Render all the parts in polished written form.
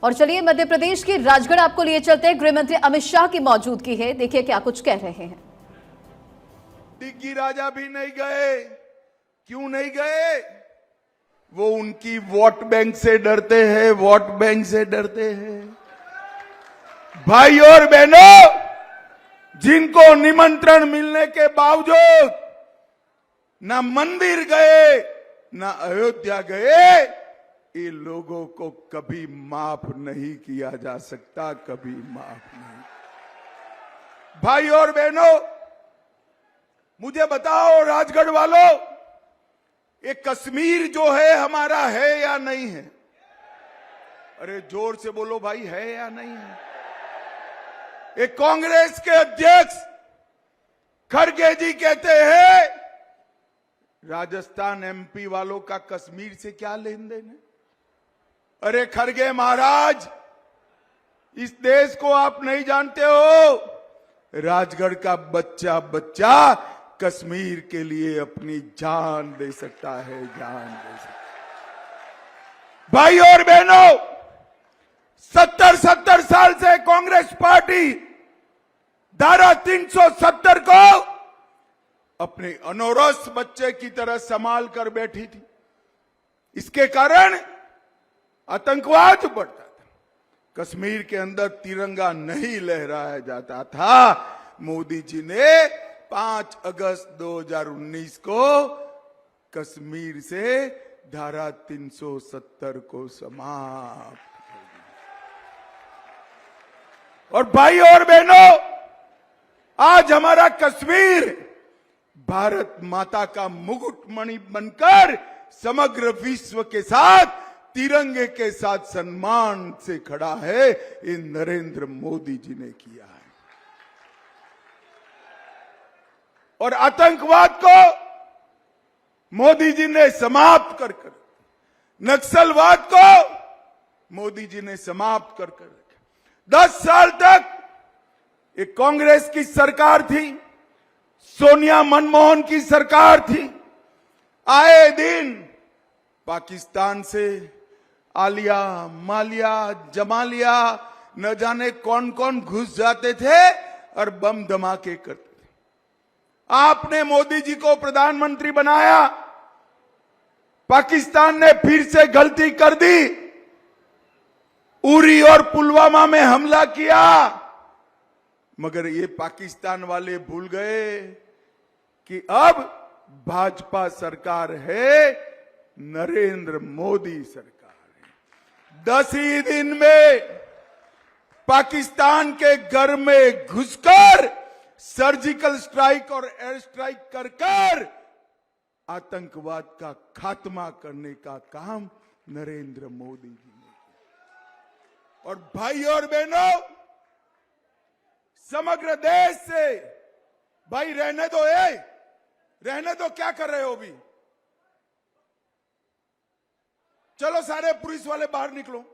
और चलिए मध्य प्रदेश के राजगढ़ आपको लिए चलते हैं। गृह मंत्री अमित शाह की मौजूदगी है, देखिए क्या कुछ कह रहे हैं। डिग्गी राजा भी नहीं गए। क्यों नहीं गए? वो उनकी वोट बैंक से डरते हैं, वोट बैंक से डरते हैं। भाई और बहनों, जिनको निमंत्रण मिलने के बावजूद ना मंदिर गए ना अयोध्या गए, ये लोगों को कभी माफ नहीं किया जा सकता, कभी माफ नहीं। भाई और बहनों, मुझे बताओ राजगढ़ वालों, ये कश्मीर जो है हमारा है या नहीं है? अरे जोर से बोलो भाई, है या नहीं है? ये कांग्रेस के अध्यक्ष खड़गे जी कहते हैं राजस्थान एमपी वालों का कश्मीर से क्या लेन देन है? अरे खड़गे महाराज, इस देश को आप नहीं जानते हो। राजगढ़ का बच्चा बच्चा कश्मीर के लिए अपनी जान दे सकता है, जान दे सकता है। भाई और बहनों, 70 साल से कांग्रेस पार्टी धारा 370 को अपने अनौरस बच्चे की तरह संभाल कर बैठी थी। इसके कारण आतंकवाद बढ़ता था, कश्मीर के अंदर तिरंगा नहीं लहराया जाता था। मोदी जी ने 5 अगस्त 2019 को कश्मीर से धारा 370 को समाप्त कर दिया। और भाई और बहनों, आज हमारा कश्मीर भारत माता का मुकुटमणि बनकर समग्र विश्व के साथ तिरंगे के साथ सम्मान से खड़ा है। ये नरेंद्र मोदी जी ने किया है। और आतंकवाद को मोदी जी ने समाप्त कर कर, नक्सलवाद को मोदी जी ने समाप्त कर कर, 10 साल तक ये कांग्रेस की सरकार थी, सोनिया मनमोहन की सरकार थी। आए दिन पाकिस्तान से आलिया, मालिया, जमालिया, न जाने कौन कौन घुस जाते थे और बम धमाके करते थे। आपने मोदी जी को प्रधानमंत्री बनाया, पाकिस्तान ने फिर से गलती कर दी, उरी और पुलवामा में हमला किया। मगर ये पाकिस्तान वाले भूल गए कि अब भाजपा सरकार है, नरेंद्र मोदी सरकार है। 10 ही दिन में पाकिस्तान के घर में घुसकर सर्जिकल स्ट्राइक और एयर स्ट्राइक कर कर आतंकवाद का खात्मा करने का काम नरेंद्र मोदी जी ने किया। और भाई और बहनों, समग्र देश से भाई रहने दो, रहने दो, क्या कर रहे हो अभी? चलो सारे पुलिस वाले बाहर निकलो।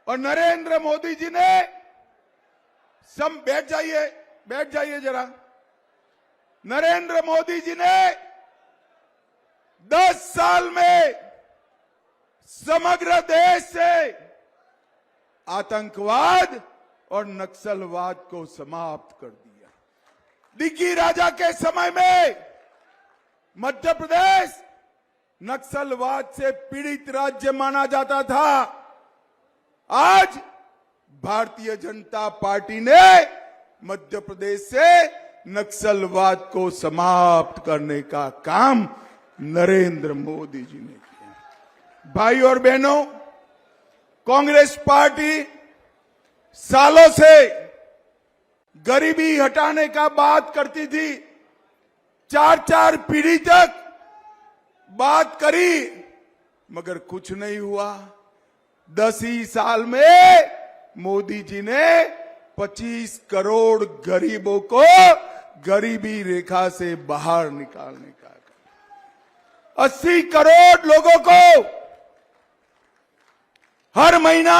और नरेंद्र मोदी जी ने बैठ जाइए, बैठ जाइए जरा। नरेंद्र मोदी जी ने 10 साल में समग्र देश से आतंकवाद और नक्सलवाद को समाप्त कर दिया। डिग्गी राजा के समय में मध्य प्रदेश नक्सलवाद से पीड़ित राज्य माना जाता था। आज भारतीय जनता पार्टी ने मध्य प्रदेश से नक्सलवाद को समाप्त करने का काम नरेंद्र मोदी जी ने किया। भाई और बहनों, कांग्रेस पार्टी सालों से गरीबी हटाने का बात करती थी, 4 पीढ़ी तक बात करी, मगर कुछ नहीं हुआ। 10 ही साल में मोदी जी ने 25 करोड़ गरीबों को गरीबी रेखा से बाहर निकालने का, 80 करोड़ लोगों को हर महीना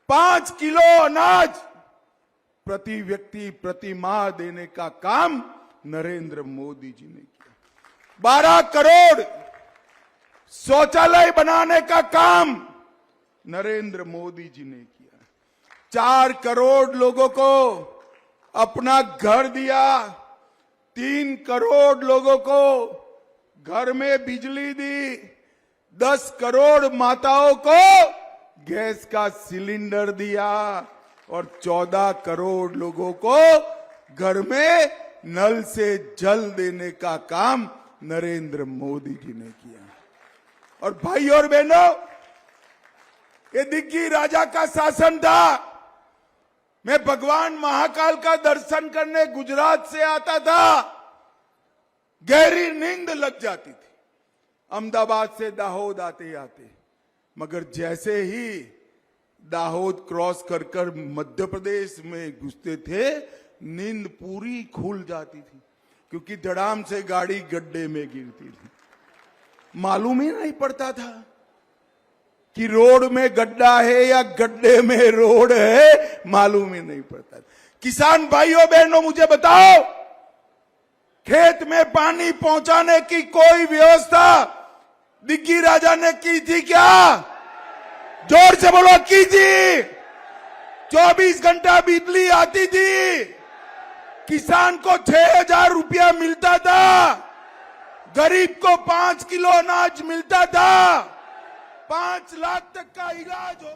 5 किलो अनाज प्रति व्यक्ति प्रति माह देने का काम नरेंद्र मोदी जी ने किया। 12 करोड़ शौचालय बनाने का काम नरेंद्र मोदी जी ने किया। 4 करोड़ लोगों को अपना घर दिया। 3 करोड़ लोगों को घर में बिजली दी। 10 करोड़ माताओं को गैस का सिलेंडर दिया और 14 करोड़ लोगों को घर में नल से जल देने का काम नरेंद्र मोदी जी ने किया। और भाई और बहनों, ये दिग्गी राजा का शासन था। मैं भगवान महाकाल का दर्शन करने गुजरात से आता था, गहरी नींद लग जाती थी अहमदाबाद से दाहोद आते आते, मगर जैसे ही दाहोद क्रॉस कर कर मध्य प्रदेश में घुसते थे, नींद पूरी खुल जाती थी, क्योंकि धड़ाम से गाड़ी गड्ढे में गिरती थी। मालूम ही नहीं पड़ता था कि रोड में गड्ढा है या गड्ढे में रोड है, मालूम ही नहीं पड़ता था। किसान भाइयों बहनों, मुझे बताओ, खेत में पानी पहुंचाने की कोई व्यवस्था दिग्गी राजा ने की थी क्या? जोर से बोलो, की थी। 24 घंटा बिजली आती थी, किसान को 6,000 रुपया मिलता था, गरीब को 5 किलो अनाज मिलता था, 5 लाख तक का इलाज हो